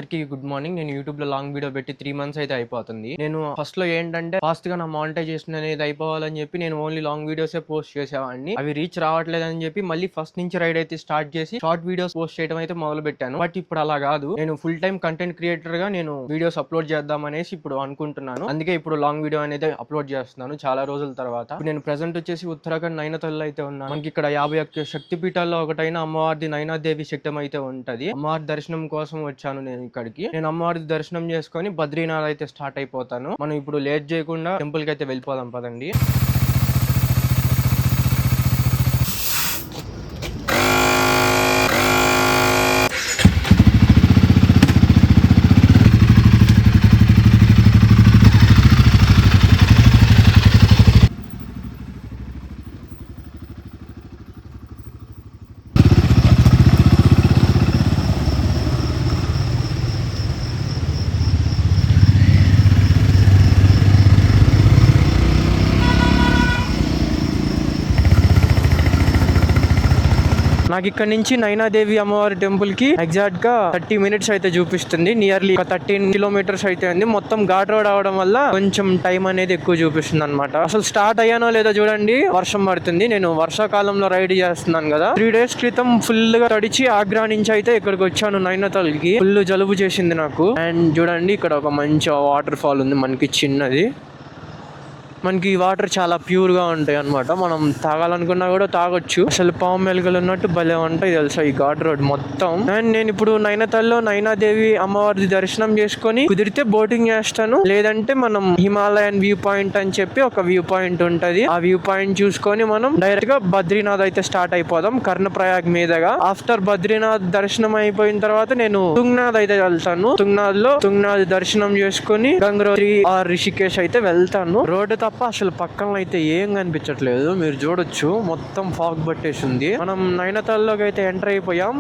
అందరికీ good morning. నేను YouTube లో లాంగ్ వీడియో పెట్టి 3 మంత్స్ అయితే అయిపోతుంది. నేను ఫస్ట్ లో ఏంటంటే ఫాస్ట్ గా నా మానిటైజేషన్ అనేది అయిపోవాలని చెప్పి నేను ఓన్లీ లాంగ్ వీడియోసే పోస్ట్ చేసేవాడిని. అవి రీచ్ రావట్లేదని చెప్పి మళ్ళీ ఫస్ట్ నుంచి రైడ్ అయితే స్టార్ట్ చేసి షార్ట్ వీడియోస్ పోస్ట్ చేయడం అయితే మొదలు పెట్టాను. బట్ ఇప్పుడు అలా కాదు, నేను ఫుల్ టైమ్ కంటెంట్ క్రియేటర్ గా నేను వీడియోస్ అప్లోడ్ చేద్దాం అనేసి ఇప్పుడు అనుకుంటున్నాను. అందుకే ఇప్పుడు లాంగ్ వీడియో అనేది అప్లోడ్ చేస్తున్నాను చాలా రోజుల తర్వాత. నేను ప్రెసెంట్ వచ్చేసి ఉత్తరాఖండ్ నైనతల్లో అయితే ఉన్నాను. మనకి ఇక్కడ 51 శక్తి పీఠాల్లో ఒకటైన అమ్మవారిది నైనాదేవి శక్తం అయితే ఉంటది. అమ్మవారి దర్శనం కోసం వచ్చాను నేను ఇక్కడికి. నేను అమ్మవారి దర్శనం చేసుకొని బద్రీనాథ్ అయితే స్టార్ట్ అయిపోతాను. మనం ఇప్పుడు లేట్ చేయకుండా టెంపుల్ కి అయితే వెళ్ళిపోదాం పదండి. నాకు ఇక్కడ నుంచి నైనాదేవి అమ్మవారి టెంపుల్ కి ఎగ్జాక్ట్ గా 30 మినిట్స్ అయితే చూపిస్తుంది. నియర్లీ 13 కిలోమీటర్స్ అయితే ఉంది. మొత్తం ఘాట్ రోడ్ అవడం వల్ల కొంచెం టైం అనేది ఎక్కువ చూపిస్తుంది అనమాట. అసలు స్టార్ట్ అయ్యానో లేదో చూడండి, వర్షం పడుతుంది. నేను వర్షాకాలంలో రైడ్ చేస్తున్నాను కదా. 3 డేస్ క్రితం ఫుల్ గా తడిచి ఆగ్రా నుంచి అయితే ఇక్కడికి వచ్చాను నైనతాల్ కి. ఫుల్ జలుబు చేసింది నాకు. అండ్ చూడండి ఇక్కడ ఒక మంచి వాటర్ ఫాల్ ఉంది మనకి, చిన్నది. మనకి ఈ వాటర్ చాలా ప్యూర్ గా ఉంటాయి అనమాట. మనం తాగాలనుకున్నా కూడా తాగొచ్చు. అసలు పాము మెలుకలు ఉన్నట్టు భలే ఉంటాయి తెలుసా ఈ ఘాట్ రోడ్ మొత్తం. అండ్ నేను ఇప్పుడు నైనతాల్లో నైనాదేవి అమ్మవారి దర్శనం చేసుకొని కుదిరితే బోటింగ్ చేస్తాను, లేదంటే మనం హిమాలయన్ వ్యూ పాయింట్ అని చెప్పి ఒక వ్యూ పాయింట్ ఉంటది. ఆ వ్యూ పాయింట్ చూసుకొని మనం డైరెక్ట్ గా బద్రీనాథ్ అయితే స్టార్ట్ అయిపోదాం కర్ణప్రయాగ్ మీదుగా. ఆఫ్టర్ బద్రీనాథ్ దర్శనం అయిపోయిన తర్వాత నేను తుంగనాథ్ అయితే వెళ్తాను. తుంగనాథ్ దర్శనం చేసుకొని గంగోత్రి ఆర్ రిషికేష్ అయితే వెళ్తాను. రోడ్డు తప్ప అసలు పక్కన అయితే ఏం కనిపించట్లేదు. మీరు చూడొచ్చు మొత్తం ఫాగ్ పట్టేసి ఉంది. మనం నైనతాల్లోకి అయితే ఎంటర్ అయిపోయాం.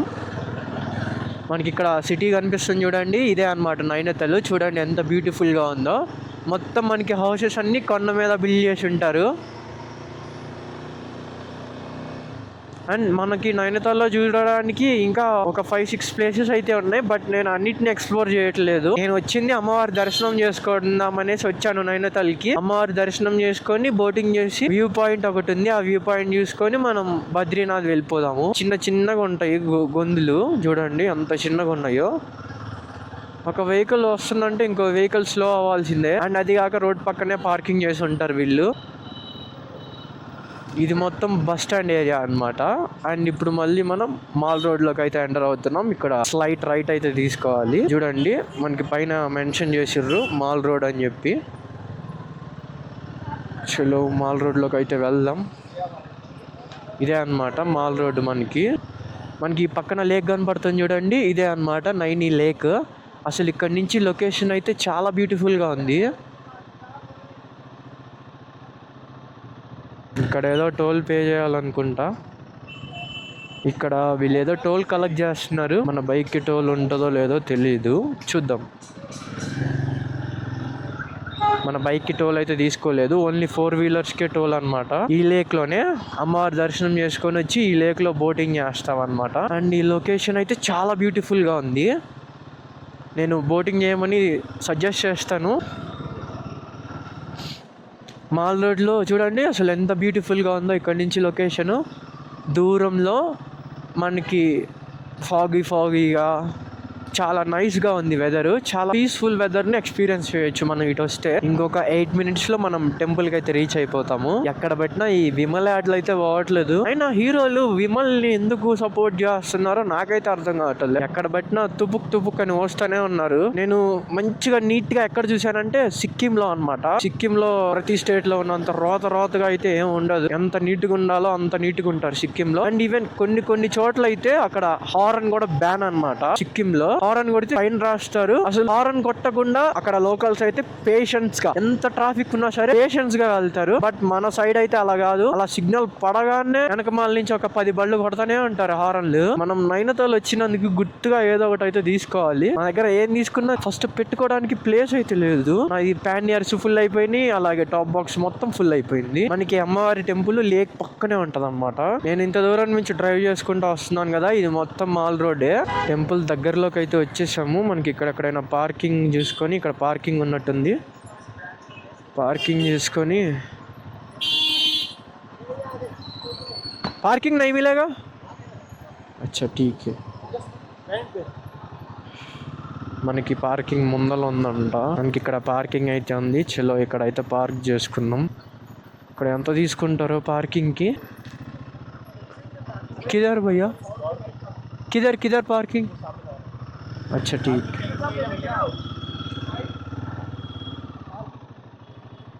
మనకి ఇక్కడ సిటీ కనిపిస్తుంది చూడండి, ఇదే అన్నమాట నైనతాల్. చూడండి ఎంత బ్యూటిఫుల్ గా ఉందో. మొత్తం మనకి హౌసెస్ అన్ని కొండ మీద బిల్డ్ చేసి ఉంటారు. అండ్ మనకి నైనతాల్లో చూడడానికి ఇంకా ఒక 5-6 ప్లేసెస్ అయితే ఉన్నాయి. బట్ నేను అన్నిటిని ఎక్స్ప్లోర్ చేయట్లేదు. నేను వచ్చింది అమ్మవారి దర్శనం చేసుకుందాం అనేసి వచ్చాను నైనతాల్ కి. అమ్మవారి దర్శనం చేసుకొని బోటింగ్ చేసి వ్యూ పాయింట్ ఒకటి ఉంది, ఆ వ్యూ పాయింట్ చూసుకొని మనం బద్రీనాథ్ వెళ్ళిపోదాము. చిన్నగా ఉంటాయి గొంతులు, చూడండి ఎంత చిన్నగా ఉన్నాయో. ఒక వెహికల్ వస్తుందంటే ఇంకో వెహికల్ స్లో అవ్వాల్సిందే. అండ్ అది కాక రోడ్ పక్కనే పార్కింగ్ చేసి ఉంటారు వీళ్ళు. ఇది మొత్తం బస్ స్టాండ్ ఏరియా అన్నమాట. అండ్ ఇప్పుడు మళ్ళీ మనం మాల్ రోడ్ లోకి అయితే ఎంటర్ అవుతున్నాం. ఇక్కడ స్లైట్ రైట్ అయితే తీసుకోవాలి. చూడండి మనకి పైన మెన్షన్ చేసిర్రు మాల్ రోడ్ అని చెప్పి. చలో మాల్ రోడ్ లోకి అయితే వెళ్దాం. ఇదే అన్నమాట మాల్ రోడ్. మనకి ఈ పక్కన లేక్ కనపడుతుంది చూడండి, ఇదే అన్నమాట నైని లేక్. అసలు ఇక్కడ నుంచి లొకేషన్ అయితే చాలా బ్యూటిఫుల్ గా ఉంది. ఇక్కడ ఏదో టోల్ పే చేయాలనుకుంటా. ఇక్కడ వీళ్ళు ఏదో టోల్ కలెక్ట్ చేస్తున్నారు. మన బైక్ కి టోల్ ఉంటుందో లేదో తెలీదు, చూద్దాం. మన బైక్ కి టోల్ అయితే తీసుకోలేదు, ఓన్లీ 4 వీలర్స్ కే టోల్ అన్నమాట. ఈ లేక్ లోనే అమ్మవారి దర్శనం చేసుకొని వచ్చి ఈ లేక్ లో బోటింగ్ చేస్తాం అన్నమాట. అండ్ ఈ లొకేషన్ అయితే చాలా బ్యూటిఫుల్ గా ఉంది. నేను బోటింగ్ చేయమని సజెస్ట్ చేస్తాను. మాల్ రోడ్లో చూడండి అసలు ఎంత బ్యూటిఫుల్గా ఉందో. ఇక్కడ నుంచి లొకేషను దూరంలో మనకి ఫాగీగా చాలా నైస్గా ఉంది వెదర్. చాలా పీస్ఫుల్ వెదర్ని ఎక్స్పీరియన్స్ చేయొచ్చు మనం ఇటు వస్తే. ఇంకొక 8 మినిట్స్లో మనం టెంపుల్కి అయితే రీచ్ అయిపోతాము. ఎక్కడ పెట్టినా ఈ విమల్ యాడ్లు అయితే పోవట్లేదు. అయినా హీరోలు విమల్ని ఎందుకు సపోర్ట్ చేస్తున్నారో నాకైతే అర్థం కావట్లేదు. ఎక్కడ పెట్టినా తుపుక్ అని వస్తూనే ఉన్నారు. నేను మంచిగా నీట్గా ఎక్కడ చూశానంటే సిక్కింలో అన్నమాట. సిక్కింలో ప్రతి స్టేట్ లో ఉన్నంత రోతగా అయితే ఏం ఉండదు. ఎంత నీట్గా ఉండాలో అంత నీట్గా ఉంటారు సిక్కింలో. అండ్ ఈవెన్ కొన్ని చోట్ల అయితే అక్కడ హారన్ కూడా బ్యాన్ అన్నమాట. సిక్కింలో హారన్ కొడితే ఫైన్ రాస్తారు. అసలు హారన్ కొట్టకుండా అక్కడ లోకల్స్ అయితే పేషెన్స్ గా, ఎంత ట్రాఫిక్ ఉన్నా సరే పేషెన్స్ గా వెళ్తారు. బట్ మన సైడ్ అయితే అలా కాదు. అలా సిగ్నల్ పడగానే వెనకమాల నుంచి ఒక 10 బళ్ళు కొడతానే ఉంటారు హారన్లు. మనం నైనతాల్ వచ్చినందుకు గుర్తుగా ఏదో ఒకటి అయితే తీసుకోవాలి. మన దగ్గర ఏం తీసుకున్నా ఫస్ట్ పెట్టుకోవడానికి ప్లేస్ అయితే లేదు. ఈ ప్యాన్ ఇయర్స్ ఫుల్ అయిపోయినాయి, అలాగే టాప్ బాక్స్ మొత్తం ఫుల్ అయిపోయింది. మనకి అమ్మవారి టెంపుల్ లేక్ పక్కనే ఉంటది అన్నమాట. నేను ఇంత దూరం నుంచి డ్రైవ్ చేసుకుంటూ వస్తున్నాను కదా, ఇది మొత్తం మాల్ రోడ్డే. టెంపుల్ దగ్గరలోకి అయితే వచ్చేసాము. మనకి ఎక్కడైనా పార్కింగ్ చూసుకొని, ఇక్కడ పార్కింగ్ ఉన్నట్టుంది, పార్కింగ్ చేసుకొని पार्किंग नहीं मिलेगा अच्छा ठीक है మనకి పార్కింగ్ ముందల ఉందంట. మనకి ఇక్కడ పార్కింగ్ అయితే ఉంది. చలో ఇక్కడైతే పార్క్ చేసుకుందాం. ఇక్కడ ఎంత తీసుకుంటారో పార్కింగ్కి? किधर भैया किधर किधर पार्किंग अच्छा ठीक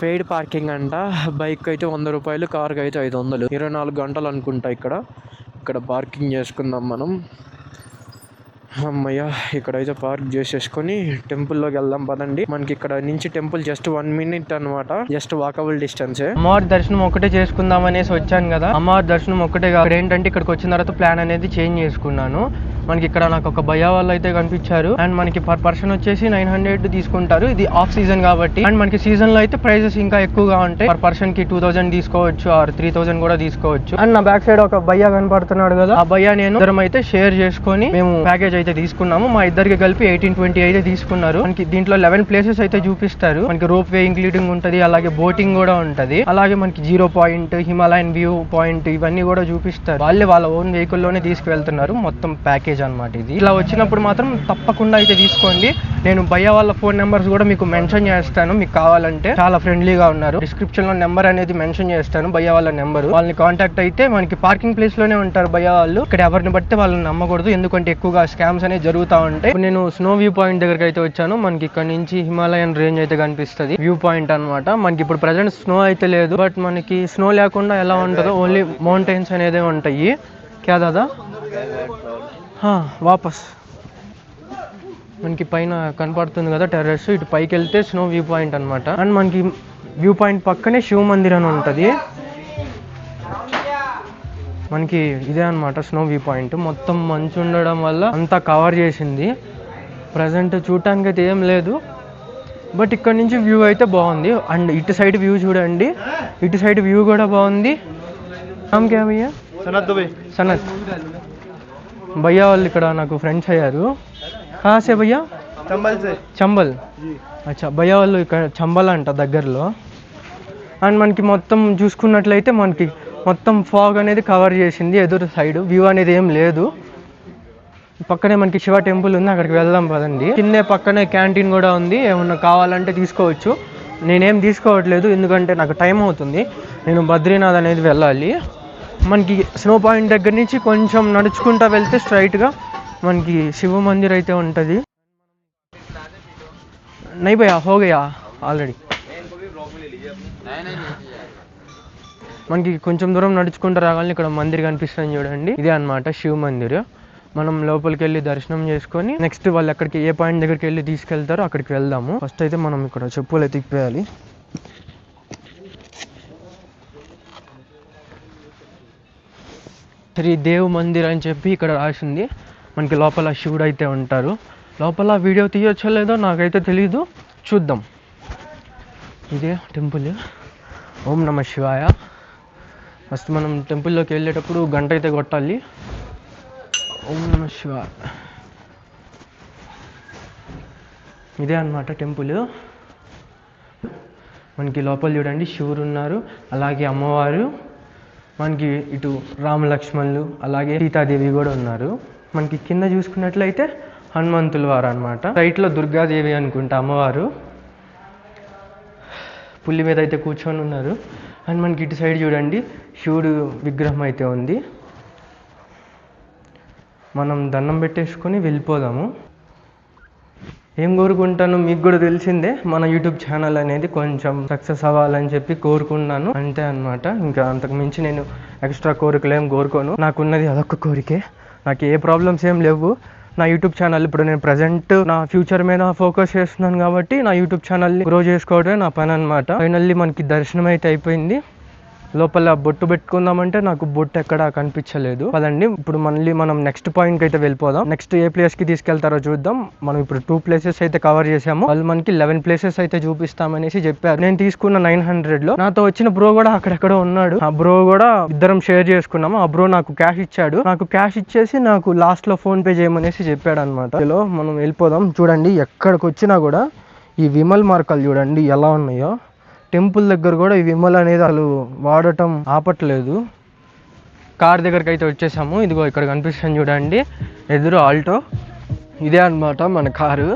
పెయిడ్ పార్కింగ్ అంట. బైక్ అయితే 100 రూపాయలు, కార్కి అయితే 500. 24 గంటలు అనుకుంటా ఇక్కడ పార్కింగ్ చేసుకుందాం మనం. అమ్మయ్య ఇక్కడైతే పార్క్ చేసేసుకొని టెంపుల్లోకి వెళ్దాం పదండి. మనకి ఇక్కడ నుంచి టెంపుల్ జస్ట్ 1 మినిట్ అనమాట, జస్ట్ వాకబుల్ డిస్టెన్స్. అమ్మవారి దర్శనం ఒకటే చేసుకుందాం అనేసి వచ్చాను కదా. అమ్మవారి దర్శనం ఒకటే కాదు, ఏంటంటే ఇక్కడికి వచ్చిన తర్వాత ప్లాన్ అనేది చేంజ్ చేసుకున్నాను. మనకి ఇక్కడ నాకు ఒక భయ్యా వాళ్ళు అయితే కనిపించారు. అండ్ మనకి పర్ పర్సన్ వచ్చేసి 900 తీసుకుంటారు. ఇది ఆఫ్ సీజన్ కాబట్టి. అండ్ మనకి సీజన్ లో అయితే ప్రైజెస్ ఇంకా ఎక్కువగా ఉంటాయి. పర్ పర్సన్ కి 2000 తీసుకోవచ్చు, ఆర్ 3000 కూడా తీసుకోవచ్చు. అండ్ నా బ్యాక్ సైడ్ ఒక భయ్యా కనపడుతున్నాడు కదా, ఆ భయ్యా నేను ఇద్దరం అయితే షేర్ చేసుకొని మేము ప్యాకేజ్ అయితే తీసుకున్నాము. మా ఇద్దరికి కలిపి 1820 అయితే తీసుకున్నారు. మనకి దీంట్లో 11 ప్లేసెస్ అయితే చూపిస్తారు. మనకి రోప్ వే ఇంక్లూడింగ్ ఉంటది, అలాగే బోటింగ్ కూడా ఉంటది, అలాగే మనకి 0 పాయింట్, హిమాలయన్ వ్యూ పాయింట్ ఇవన్నీ కూడా చూపిస్తారు. వాళ్ళ ఓన్ వెహికల్ లోనే తీసుకువెళ్తున్నారు. మొత్తం ప్యాకేజ్ అన్నమాట ఇది. ఇలా వచ్చినప్పుడు మాత్రం తప్పకుండా అయితే తీసుకోండి. నేను భయ్యా వాళ్ళ ఫోన్ నెంబర్స్ కూడా మీకు మెన్షన్ చేస్తాను, మీకు కావాలంటే. చాలా ఫ్రెండ్లీగా ఉన్నారు. డిస్క్రిప్షన్ లో నెంబర్ అనేది మెన్షన్ చేస్తాను, భయ్యా వాళ్ళ నెంబర్. వాళ్ళని కాంటాక్ట్ అయితే మనకి పార్కింగ్ ప్లేస్ లోనే ఉంటారు భయ్యా వాళ్ళు. ఇక్కడ ఎవరిని బట్టి వాళ్ళని నమ్మకూడదు, ఎందుకంటే ఎక్కువగా స్కామ్స్ అనేవి జరుగుతూ ఉంటాయి. నేను స్నో వ్యూ పాయింట్ దగ్గరికి అయితే వచ్చాను. మనకి ఇక్కడ నుంచి హిమాలయన్ రేంజ్ అయితే కనిపిస్తుంది, వ్యూ పాయింట్ అన్నమాట. మనకి ఇప్పుడు ప్రెసెంట్ స్నో అయితే లేదు, బట్ మనకి స్నో లేకుండా ఎలా ఉంటుందో ఓన్లీ మౌంటైన్స్ అనేది ఉంటాయి. క్యా దాదా వాపస్ మనకి పైన కనపడుతుంది కదా టెర్రస్, ఇటు పైకి వెళ్తే స్నో వ్యూ పాయింట్ అనమాట. అండ్ మనకి వ్యూ పాయింట్ పక్కనే శివ మందిర్ అని ఉంటుంది. మనకి ఇదే అనమాట స్నో వ్యూ పాయింట్. మొత్తం మంచు ఉండడం వల్ల అంతా కవర్ చేసింది. ప్రజెంట్ చూడటానికి అయితే ఏం లేదు, బట్ ఇక్కడ నుంచి వ్యూ అయితే బాగుంది. అండ్ ఇటు సైడ్ వ్యూ చూడండి, ఇటు సైడ్ వ్యూ కూడా బాగుంది. నామ్ క్యా భయ్యా? సనత్. భయ్యా వాళ్ళు ఇక్కడ నాకు ఫ్రెండ్స్ అయ్యారు. కాసే భయ్యా? చంబల్. అచ్చా, భయ్యా వాళ్ళు ఇక్కడ చంబల్ అంట దగ్గరలో. అండ్ మనకి మొత్తం చూసుకున్నట్లయితే మనకి మొత్తం ఫాగ్ అనేది కవర్ చేసింది. ఎదురు సైడ్ వ్యూ అనేది ఏం లేదు. పక్కనే మనకి శివ టెంపుల్ ఉంది, అక్కడికి వెళ్దాం పదండి. కిందే పక్కనే క్యాంటీన్ కూడా ఉంది, ఏమన్నా కావాలంటే తీసుకోవచ్చు. నేనేం తీసుకోవట్లేదు, ఎందుకంటే నాకు టైం అవుతుంది, నేను బద్రీనాథ్ అనేది వెళ్ళాలి. మనకి స్నో పాయింట్ దగ్గర నుంచి కొంచెం నడుచుకుంటూ వెళ్తే స్ట్రైట్గా మనకి శివ మందిర్ అయితే ఉంటుంది. నై భయ్యా హో గయా ఆల్రెడీ. మనకి కొంచెం దూరం నడుచుకుంటూ రాగానే ఇక్కడ మందిర్ కనిపిస్తుంది చూడండి, ఇదే అనమాట శివ మందిర్. మనం లోపలికి వెళ్ళి దర్శనం చేసుకొని నెక్స్ట్ వాళ్ళు ఎక్కడికి ఏ పాయింట్ దగ్గరికి వెళ్ళి తీసుకెళ్తారో అక్కడికి వెళ్దాము. ఫస్ట్ అయితే మనం ఇక్కడ చెప్పులు అయితే తిప్పేయాలి. శ్రీ దేవ్ మందిర్ అని చెప్పి ఇక్కడ రాసింది. మనకి లోపల శివుడు అయితే ఉంటారు. లోపల వీడియో తీయొచ్చో లేదో నాకైతే తెలీదు, చూద్దాం. ఇదే టెంపుల్. ఓం నమ శివాయ. ఫస్ట్ మనం టెంపుల్లోకి వెళ్ళేటప్పుడు గంట అయితే కొట్టాలి. ఓం నమ శివాయ. ఇదే అన్నమాట టెంపుల్. మనకి లోపల చూడండి శివుడు ఉన్నారు, అలాగే అమ్మవారు, మనకి ఇటు రామ లక్ష్మణులు, అలాగే సీతాదేవి కూడా ఉన్నారు. మనకి కింద చూసుకున్నట్లయితే హనుమంతుల వారు అనమాట. రైట్లో దుర్గాదేవి అనుకుంటా అమ్మవారు, పుల్లి మీద అయితే కూర్చొని ఉన్నారు. అండ్ మనకి ఇటు సైడ్ చూడండి శివుడు విగ్రహం అయితే ఉంది. మనం దండం పెట్టేసుకొని వెళ్ళిపోదాము. ఏం కోరుకుంటాను మీకు కూడా తెలిసిందే, మన యూట్యూబ్ ఛానల్ అనేది కొంచెం సక్సెస్ అవ్వాలని చెప్పి కోరుకున్నాను, అంతే అనమాట. ఇంకా అంతకు మించి నేను ఎక్స్ట్రా కోరికలు ఏం కోరుకోను. నాకున్నది అదొక్క కోరికే. నాకు ఏ ప్రాబ్లమ్స్ ఏం లేవు. నా యూట్యూబ్ ఛానల్ ఇప్పుడు నేను ప్రజెంట్ నా ఫ్యూచర్ మీద ఫోకస్ చేస్తున్నాను కాబట్టి నా యూట్యూబ్ ఛానల్ని గ్రో చేసుకోవడమే నా పని అనమాట. ఫైనల్లీ మనకి దర్శనం అయితే అయిపోయింది. లోపల బొట్టు పెట్టుకుందామంటే నాకు బొట్టు ఎక్కడ కనిపించలేదు. పదండి ఇప్పుడు మళ్ళీ మనం నెక్స్ట్ పాయింట్ కి అయితే వెళ్ళిపోదాం. నెక్స్ట్ ఏ ప్లేస్ కి తీసుకెళ్తారో చూద్దాం. మనం ఇప్పుడు 2 ప్లేసెస్ అయితే కవర్ చేసాము. వాళ్ళు మనకి 11 ప్లేసెస్ అయితే చూపిస్తామనేసి చెప్పారు. నేను తీసుకున్న 900 లో నాతో వచ్చిన బ్రో కూడా అక్కడెక్కడో ఉన్నాడు. ఆ బ్రో కూడా ఇద్దరం షేర్ చేసుకున్నాము. ఆ బ్రో నాకు క్యాష్ ఇచ్చాడు. నాకు క్యాష్ ఇచ్చేసి నాకు లాస్ట్ లో ఫోన్ పే చేయమనేసి చెప్పాడు అనమాట. మనం వెళ్ళిపోదాం. చూడండి ఎక్కడికి వచ్చినా కూడా ఈ విమల్ మార్కాలు చూడండి ఎలా ఉన్నాయో. టెంపుల్ దగ్గర కూడా ఈ విమల్ అనేది అసలు వాడటం ఆపట్లేదు. కార్ దగ్గరికి అయితే వచ్చేసాము. ఇదిగో ఇక్కడ కనిపిస్తుంది చూడండి ఎదురు ఆల్టో. ఇదే అన్నమాట మన కారు.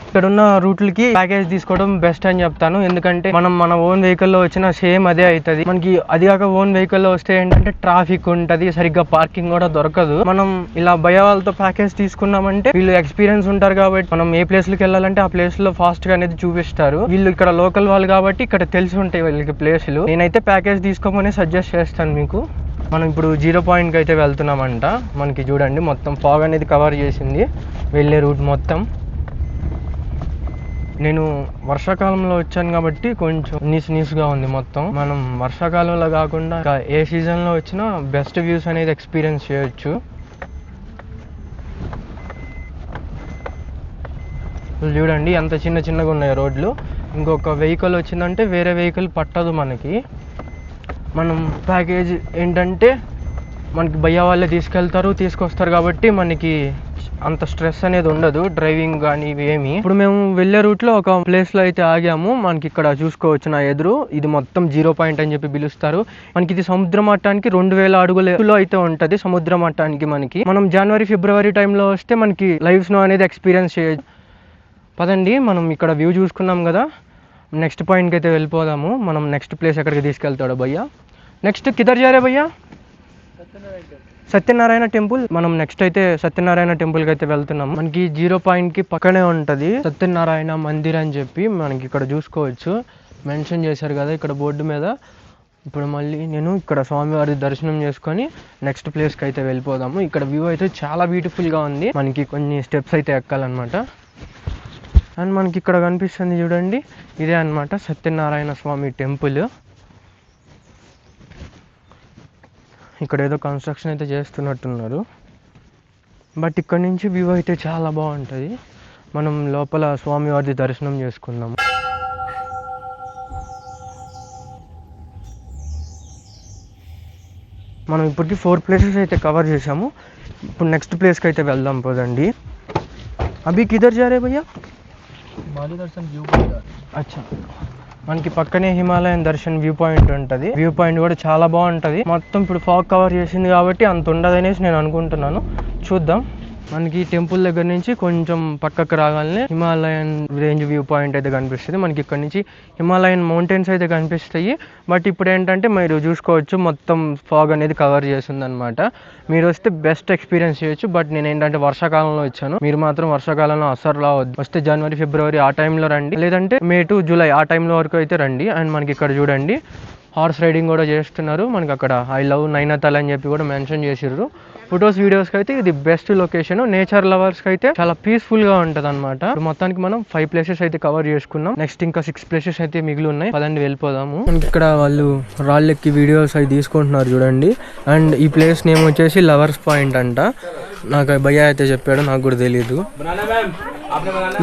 ఇక్కడ ఉన్న రూట్లకి ప్యాకేజ్ తీసుకోవడం బెస్ట్ అని చెప్తాను. ఎందుకంటే మనం మన ఓన్ వెహికల్లో వచ్చినా సేమ్ అదే అవుతుంది మనకి. అది కాక ఓన్ వెహికల్లో వస్తే ఏంటంటే ట్రాఫిక్ ఉంటది, సరిగ్గా పార్కింగ్ కూడా దొరకదు. మనం ఇలా భయ వాళ్ళతో ప్యాకేజ్ తీసుకున్నామంటే వీళ్ళు ఎక్స్పీరియన్స్ ఉంటారు కాబట్టి మనం ఏ ప్లేస్ లకు వెళ్ళాలంటే ఆ ప్లేస్ లో ఫాస్ట్ గా అనేది చూపిస్తారు. వీళ్ళు ఇక్కడ లోకల్ వాళ్ళు కాబట్టి ఇక్కడ తెలిసి ఉంటాయి వీళ్ళకి ప్లేసులు. నేనైతే ప్యాకేజ్ తీసుకోమని సజెస్ట్ చేస్తాను మీకు. మనం ఇప్పుడు 0 పాయింట్కి అయితే వెళ్తున్నామంట. మనకి చూడండి మొత్తం ఫాగ్ అనేది కవర్ చేసింది వెళ్ళే రూట్ మొత్తం. నేను వర్షాకాలంలో వచ్చాను కాబట్టి కొంచెం నీసుగా ఉంది మొత్తం. మనం వర్షాకాలంలో కాకుండా ఏ సీజన్లో వచ్చినా బెస్ట్ వ్యూస్ అనేది ఎక్స్పీరియన్స్ చేయొచ్చు. చూడండి ఎంత చిన్నగా ఉన్నాయి రోడ్లు. ఇంకొక వెహికల్ వచ్చిందంటే వేరే వెహికల్ పట్టదు మనకి. మనం ప్యాకేజ్ ఏంటంటే మనకి భయ్య వాళ్ళే తీసుకొస్తారు కాబట్టి మనకి అంత స్ట్రెస్ అనేది ఉండదు డ్రైవింగ్ కానీ ఇవేమి. ఇప్పుడు మేము వెళ్ళే రూట్లో ఒక ప్లేస్లో అయితే ఆగాము. మనకి ఇక్కడ చూసుకోవచ్చు నా ఎదురు ఇది మొత్తం 0 పాయింట్ అని చెప్పి పిలుస్తారు. మనకి ఇది సముద్ర మట్టానికి 2000 అడుగులలో అయితే ఉంటుంది. సముద్ర మట్టానికి మనకి మనం జనవరి ఫిబ్రవరి టైంలో వస్తే మనకి లైవ్ స్నో అనేది ఎక్స్పీరియన్స్ చేయొచ్చు. పదండి మనం ఇక్కడ వ్యూ చూసుకున్నాం కదా, నెక్స్ట్ పాయింట్కి అయితే వెళ్ళిపోదాము. మనం నెక్స్ట్ ప్లేస్ ఎక్కడికి తీసుకెళ్తాడో భయ్యా. నెక్స్ట్ కిధర్ జారే భయ్యా? సత్యనారాయణ టెంపుల్. మనం నెక్స్ట్ అయితే సత్యనారాయణ టెంపుల్కి అయితే వెళ్తున్నాం. మనకి 0 పాయింట్కి పక్కనే ఉంటుంది సత్యనారాయణ మందిర్ అని చెప్పి మనకి ఇక్కడ చూసుకోవచ్చు. మెన్షన్ చేశారు కదా ఇక్కడ బోర్డు మీద. ఇప్పుడు మళ్ళీ నేను ఇక్కడ స్వామివారి దర్శనం చేసుకొని నెక్స్ట్ ప్లేస్కి అయితే వెళ్ళిపోదాము. ఇక్కడ వ్యూ అయితే చాలా బ్యూటిఫుల్గా ఉంది. మనకి కొన్ని స్టెప్స్ అయితే ఎక్కాలన్నమాట. అండ్ మనకి ఇక్కడ కనిపిస్తుంది చూడండి ఇదే అన్నమాట సత్యనారాయణ స్వామి టెంపుల్. ఇక్కడ ఏదో కన్స్ట్రక్షన్ అయితే చేస్తున్నట్టున్నారు. బట్ ఇక్కడ నుంచి వ్యూ అయితే చాలా బాగుంటుంది. మనం లోపల స్వామివారి దర్శనం చేసుకుందాము. మనం ఇప్పటికి 4 ప్లేసెస్ అయితే కవర్ చేసాము. ఇప్పుడు నెక్స్ట్ ప్లేస్కి అయితే వెళ్దాం పదండి. అభి కిధర్ జారే భయ్యా? Darshan view point. అచ్చా, మనకి పక్కనే హిమాలయన్ దర్శన్ వ్యూ పాయింట్ ఉంటుంది. వ్యూ పాయింట్ కూడా చాలా బాగుంటుంది. మొత్తం ఇప్పుడు ఫాగ్ కవర్ చేసింది కాబట్టి అంత ఉండదు అనేసి నేను అనుకుంటున్నాను. చూద్దాం. మనకి టెంపుల్ దగ్గర నుంచి కొంచెం పక్కకు రాగానే హిమాలయన్ రేంజ్ వ్యూ పాయింట్ అయితే కనిపిస్తుంది. మనకి ఇక్కడ నుంచి హిమాలయన్ మౌంటైన్స్ అయితే కనిపిస్తాయి. బట్ ఇప్పుడు ఏంటంటే మీరు చూసుకోవచ్చు మొత్తం ఫాగ్ అనేది కవర్ చేస్తుంది అనమాట. మీరు వస్తే బెస్ట్ ఎక్స్పీరియన్స్ చేయొచ్చు. బట్ నేను ఏంటంటే వర్షాకాలంలో వచ్చాను. మీరు మాత్రం వర్షాకాలంలో అస్సలు రావద్దు. వస్తే జనవరి ఫిబ్రవరి ఆ టైంలో రండి, లేదంటే మే టు జూలై ఆ టైంలో వరకు అయితే రండి. అండ్ మనకి ఇక్కడ చూడండి హార్స్ రైడింగ్ కూడా చేస్తున్నారు. మనకి అక్కడ ఐ లవ్ నైనాతాల్ అని చెప్పి కూడా మెన్షన్ చేసిర్రు. ఫొటోస్ వీడియోస్కి అయితే ఇది బెస్ట్ లొకేషన్. నేచర్ లవర్స్కి అయితే చాలా పీస్ఫుల్గా ఉంటుంది అనమాట. మొత్తానికి మనం 5 ప్లేసెస్ అయితే కవర్ చేసుకున్నాం. నెక్స్ట్ ఇంకా 6 ప్లేసెస్ అయితే మిగిలి ఉన్నాయి. పదండి వెళ్ళిపోదాము. మనకి ఇక్కడ వాళ్ళు రాళ్ళెక్కి వీడియోస్ అవి తీసుకుంటున్నారు చూడండి. అండ్ ఈ ప్లేస్ నేమ్ వచ్చేసి లవర్స్ పాయింట్ అంట. నాకు భయ్య అయితే చెప్పాడు, నాకు కూడా తెలీదు.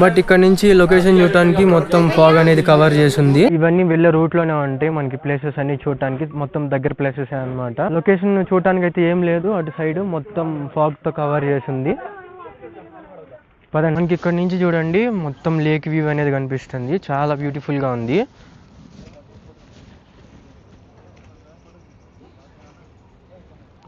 బట్ ఇక్కడ నుంచి లొకేషన్ చూడటానికి మొత్తం ఫాగ్ అనేది కవర్ చేసింది. ఇవన్నీ వెళ్ళే రూట్ లోనే ఉంటాయి మనకి ప్లేసెస్ అన్ని చూడటానికి. మొత్తం దగ్గర ప్లేసెస్ అన్నమాట. లొకేషన్ చూడటానికి అయితే ఏం లేదు, అటు సైడ్ మొత్తం ఫాగ్ తో కవర్ చేసింది. పదండి. మనకి ఇక్కడ నుంచి చూడండి మొత్తం లేక్ వ్యూ అనేది కనిపిస్తుంది. చాలా బ్యూటిఫుల్ గా ఉంది.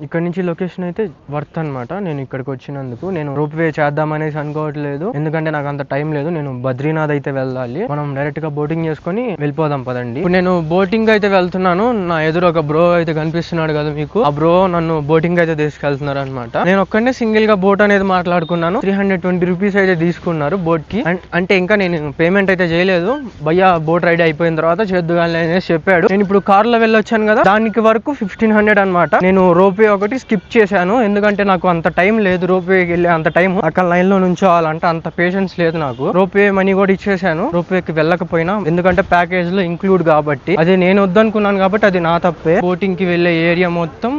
ఇక్కడ నుంచి లొకేషన్ అయితే వర్త్ అనమాట. నేను ఇక్కడికి వచ్చినందుకు నేను రోప్ వే చేద్దామనేసి అనుకోవట్లేదు, ఎందుకంటే నాకు అంత టైం లేదు. నేను బద్రీనాథ్ అయితే వెళ్ళాలి. మనం డైరెక్ట్ గా బోటింగ్ చేసుకొని వెళ్ళిపోదాం పదండి. ఇప్పుడు నేను బోటింగ్ అయితే వెళ్తున్నాను. నా ఎదురు ఒక బ్రో అయితే కనిపిస్తున్నాడు కదా మీకు. ఆ బ్రో నన్ను బోటింగ్ అయితే తీసుకెళ్తున్నారు అనమాట. నేను ఒక్కనే సింగిల్ గా బోట్ అనేది మాట్లాడుకున్నాను. 320 రూపీస్ అయితే తీసుకున్నారు బోట్ కి. అంటే ఇంకా నేను పేమెంట్ అయితే చేయలేదు. భయ్యా బోట్ రైడ్ అయిపోయిన తర్వాత చేద్దుగాని అనేసి చెప్పాడు. నేను ఇప్పుడు కార్ లో వెళ్ళొచ్చాను కదా, దానికి వరకు 1500 అనమాట. నేను రోప్ రోప్వే ఒకటి స్కిప్ చేశాను, ఎందుకంటే నాకు అంత టైం లేదు రోప్వేకి వెళ్ళే అంత టైం. అక్కడ లైన్లో నుంచోవాలంటే అంత పేషెన్స్ లేదు నాకు. రోప్వే మనీ కూడా ఇచ్చేసాను రోప్వేకి వెళ్ళకపోయినా, ఎందుకంటే ప్యాకేజ్లో ఇంక్లూడ్ కాబట్టి. అదే నేను వద్దనుకున్నాను కాబట్టి అది నా తప్పే. బోటింగ్కి వెళ్ళే ఏరియా మొత్తం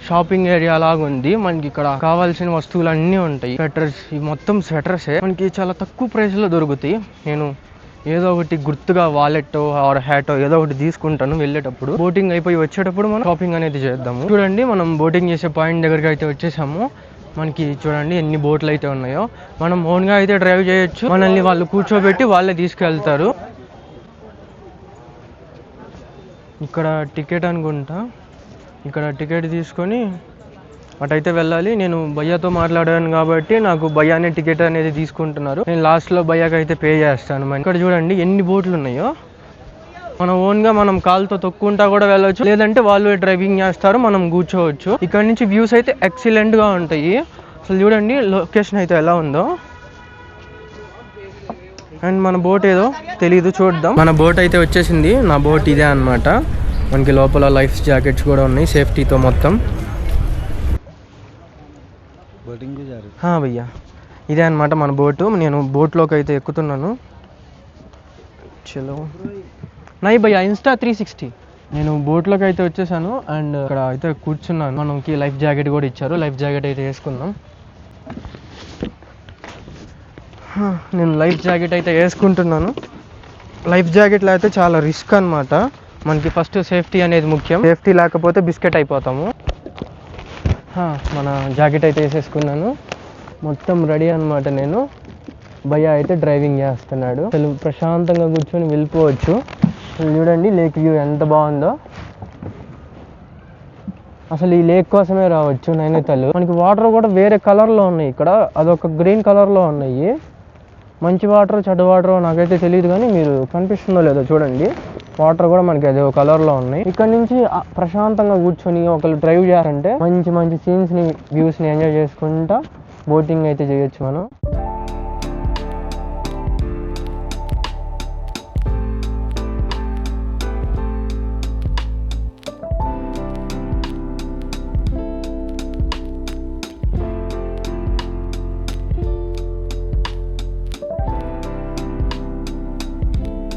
షాపింగ్ ఏరియా లాగా ఉంది. మనకి ఇక్కడ కావాల్సిన వస్తువులు అన్నీ ఉంటాయి. స్వెటర్స్, ఇవి మొత్తం స్వెటర్సే మనకి చాలా తక్కువ ప్రైస్ లో దొరుకుతాయి. నేను ఏదో ఒకటి గుర్తుగా వాలెట్ ఆర్ హ్యాటో ఏదో ఒకటి తీసుకుంటాను వెళ్ళేటప్పుడు. బోటింగ్ అయిపోయి వచ్చేటప్పుడు మనం షాపింగ్ అనేది చేద్దాము. చూడండి, మనం బోటింగ్ చేసే పాయింట్ దగ్గరికి అయితే వచ్చేసాము. మనకి చూడండి ఎన్ని బోట్లు అయితే ఉన్నాయో. మనం ఓన్గా అయితే డ్రైవ్ చేయొచ్చు, మనల్ని వాళ్ళు కూర్చోబెట్టి వాళ్ళే తీసుకెళ్తారు. ఇక్కడ టికెట్ అనుకుంటా, ఇక్కడ టికెట్ తీసుకొని అటైతే వెళ్ళాలి. నేను భయ్యాతో మాట్లాడాను కాబట్టి నాకు భయ్యానే టికెట్ అనేది తీసుకుంటున్నారు. నేను లాస్ట్లో భయ్యాకి అయితే పే చేస్తాను. ఇక్కడ చూడండి ఎన్ని బోట్లు ఉన్నాయో. మనం ఓన్గా మనం కాలుతో తొక్కుంటా కూడా వెళ్ళవచ్చు, లేదంటే వాళ్ళు డ్రైవింగ్ చేస్తారు, మనం కూర్చోవచ్చు. ఇక్కడ నుంచి వ్యూస్ అయితే ఎక్సలెంట్గా ఉంటాయి. అసలు చూడండి లొకేషన్ అయితే ఎలా ఉందో. అండ్ మన బోట్ ఏదో తెలీదు, చూద్దాం. మన బోట్ అయితే వచ్చేసింది. నా బోట్ ఇదే అనమాట. మనకి లోపల లైఫ్ జాకెట్స్ కూడా ఉన్నాయి సేఫ్టీతో మొత్తం. భయ్యా ఇదే అనమాట మన బోటు. నేను బోట్లోకి అయితే ఎక్కుతున్నాను. చలో నై భయ్యా ఇన్స్టా 360. నేను బోట్లోకి అయితే వచ్చేసాను అండ్ ఇక్కడ అయితే కూర్చున్నాను. మనకి లైఫ్ జాకెట్ కూడా ఇచ్చారు. లైఫ్ జాకెట్ అయితే వేసుకుందాం. నేను లైఫ్ జాకెట్ అయితే వేసుకుంటున్నాను. లైఫ్ జాకెట్లో అయితే చాలా రిస్క్ అనమాట. మనకి ఫస్ట్ సేఫ్టీ అనేది ముఖ్యం. సేఫ్టీ లేకపోతే బిస్కెట్ అయిపోతాము. మన జాకెట్ అయితే వేసేసుకున్నాను. మొత్తం రెడీ అనమాట. నేను భయ్యా అయితే డ్రైవింగ్ చేస్తున్నాడు. అసలు ప్రశాంతంగా కూర్చొని వెళ్ళిపోవచ్చు. చూడండి లేక్ వ్యూ ఎంత బాగుందో. అసలు ఈ లేక్ కోసమే రావచ్చు నైనితాల్. మనకి వాటర్ కూడా వేరే కలర్లో ఉన్నాయి. ఇక్కడ అదొక గ్రీన్ కలర్లో ఉన్నాయి. మంచి వాటర్ చెడ్డ వాటర్ నాకైతే తెలియదు, కానీ మీరు కనిపిస్తుందో లేదో చూడండి. వాటర్ కూడా మనకి అదే కలర్లో ఉన్నాయి. ఇక్కడ నుంచి ప్రశాంతంగా కూర్చొని ఒకళ్ళు డ్రైవ్ చేయాలంటే మంచి మంచి సీన్స్ని వ్యూస్ని ఎంజాయ్ చేసుకుంటా బోటింగ్ అయితే చేయొచ్చు మనం.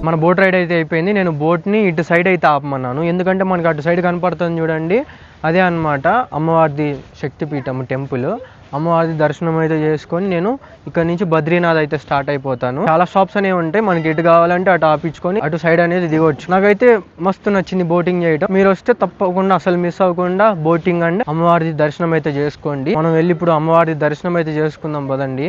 మన బోట్ రైడ్ అయితే అయిపోయింది. నేను బోట్ని ఇటు సైడ్ అయితే ఆపమన్నాను, ఎందుకంటే మనకి అటు సైడ్ కనపడుతుంది చూడండి. అదే అనమాట అమ్మవారిది శక్తిపీఠం టెంపుల్. అమ్మవారిది దర్శనం అయితే చేసుకొని నేను ఇక్కడ నుంచి బద్రీనాథ్ అయితే స్టార్ట్ అయిపోతాను. చాలా స్టాప్స్ అనేవి ఉంటాయి, మనకి ఎటు కావాలంటే అటు ఆపించుకొని అటు సైడ్ అనేది దిగవచ్చు. నాకైతే మస్తు నచ్చింది బోటింగ్ చేయడం. మీరు వస్తే తప్పకుండా అసలు మిస్ అవ్వకుండా బోటింగ్ అండ్ అమ్మవారిది దర్శనం అయితే చేసుకోండి. మనం వెళ్ళి ఇప్పుడు అమ్మవారిది దర్శనం అయితే చేసుకుందాం పదండి.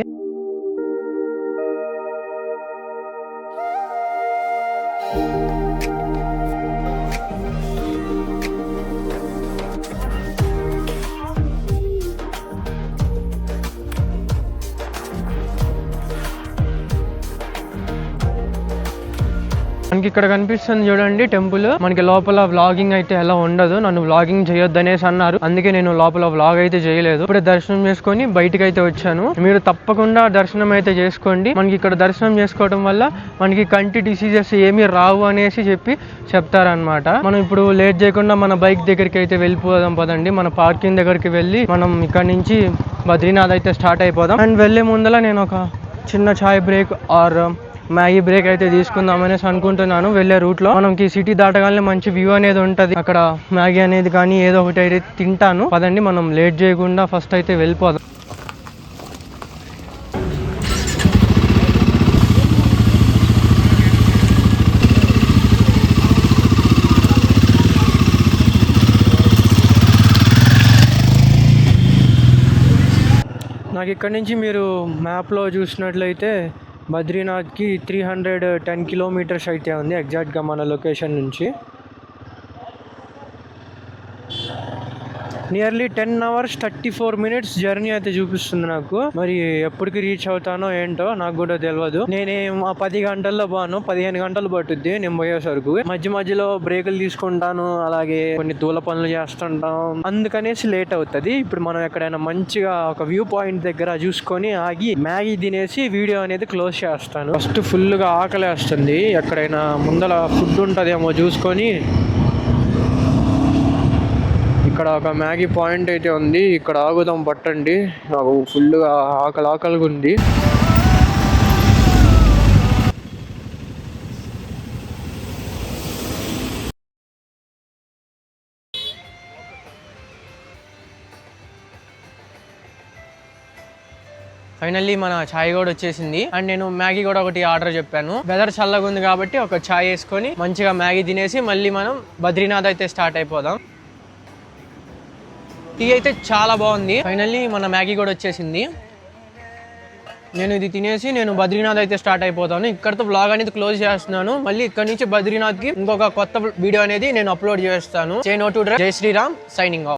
మనకి ఇక్కడ కనిపిస్తుంది చూడండి టెంపుల్. మనకి లోపల వ్లాగింగ్ అయితే ఎలా ఉండదు, నన్ను వ్లాగింగ్ చేయొద్దు అనేసి అన్నారు, అందుకే నేను లోపల వ్లాగ్ అయితే చేయలేదు. ఇప్పుడే దర్శనం చేసుకొని బయటకు అయితే వచ్చాను. మీరు తప్పకుండా దర్శనం అయితే చేసుకోండి. మనకి ఇక్కడ దర్శనం చేసుకోవడం వల్ల మనకి కంటి డిసీజెస్ ఏమీ రావు అనేసి చెప్తారనమాట. మనం ఇప్పుడు లేట్ చేయకుండా మన బైక్ దగ్గరికి అయితే వెళ్ళిపోదాం పదండి. మన పార్కింగ్ దగ్గరికి వెళ్ళి మనం ఇక్కడ నుంచి బద్రీనాథ్ అయితే స్టార్ట్ అయిపోదాం. అండ్ వెళ్లే ముందర నేను ఒక చిన్న చాయ్ బ్రేక్ ఆర్ మ్యాగీ బ్రేక్ అయితే తీసుకుందాం అనేసి అనుకుంటున్నాను. వెళ్ళే రూట్ లో మనకి సిటీ దాటగానే మంచి వ్యూ అనేది ఉంటది. అక్కడ మ్యాగీ అనేది కానీ ఏదో ఒకటి అయితే తింటాను. పదండి మనం లేట్ చేయకుండా ఫస్ట్ అయితే వెళ్ళిపోదాం. నాకు ఇక్కడ నుంచి మీరు మ్యాప్లో చూసినట్లయితే బద్రీనాథ్కి 310 కిలోమీటర్స్ అయితే ఉంది ఎగ్జాక్ట్గా మన లొకేషన్ నుంచి. నియర్లీ 10 hours 34 minutes జర్నీ అయితే చూపిస్తుంది నాకు. మరి ఎప్పటికి రీచ్ అవుతానో ఏంటో నాకు కూడా తెలియదు. నేనేం 10 గంటల్లో పోను, 15 గంటలు పట్టుద్ది నేను పోయేసరికి. మధ్య మధ్యలో బ్రేకులు తీసుకుంటాను, అలాగే కొన్ని దూల పనులు చేస్తుంటాం, అందుకనేసి లేట్ అవుతుంది. ఇప్పుడు మనం ఎక్కడైనా మంచిగా ఒక వ్యూ పాయింట్ దగ్గర చూసుకొని ఆగి మ్యాగీ తినేసి వీడియో అనేది క్లోజ్ చేస్తాను. ఫస్ట్ ఫుల్గా ఆకలేస్తుంది, ఎక్కడైనా ముందర ఫుడ్ ఉంటుందేమో చూసుకొని ఇక్కడ ఒక మ్యాగీ పాయింట్ అయితే ఉంది, ఇక్కడ ఆగుదాం పట్టండి. నాకు ఫుల్గా ఆకలిగా ఉంది. ఫైనల్లీ మన చాయ్ కూడా వచ్చేసింది. అండ్ నేను మ్యాగీ కూడా ఒకటి ఆర్డర్ చెప్పాను. వెదర్ చల్లగా ఉంది కాబట్టి ఒక చాయ్ వేసుకొని మంచిగా మ్యాగీ తినేసి మళ్ళీ మనం బద్రీనాథ్ అయితే స్టార్ట్ అయిపోదాం. టీ అయితే చాలా బాగుంది. ఫైనల్లీ మన మ్యాగీ కూడా వచ్చేసింది. నేను ఇది తినేసి నేను బద్రీనాథ్ అయితే స్టార్ట్ అయిపోతాను. ఇక్కడతో బ్లాగ్ అనేది క్లోజ్ చేస్తున్నాను. మళ్ళీ ఇక్కడ నుంచి బద్రీనాథ్ కి ఇంకొక కొత్త వీడియో అనేది నేను అప్లోడ్ చేస్తాను. జై శ్రీరామ్, సైనింగ్ ఆఫ్.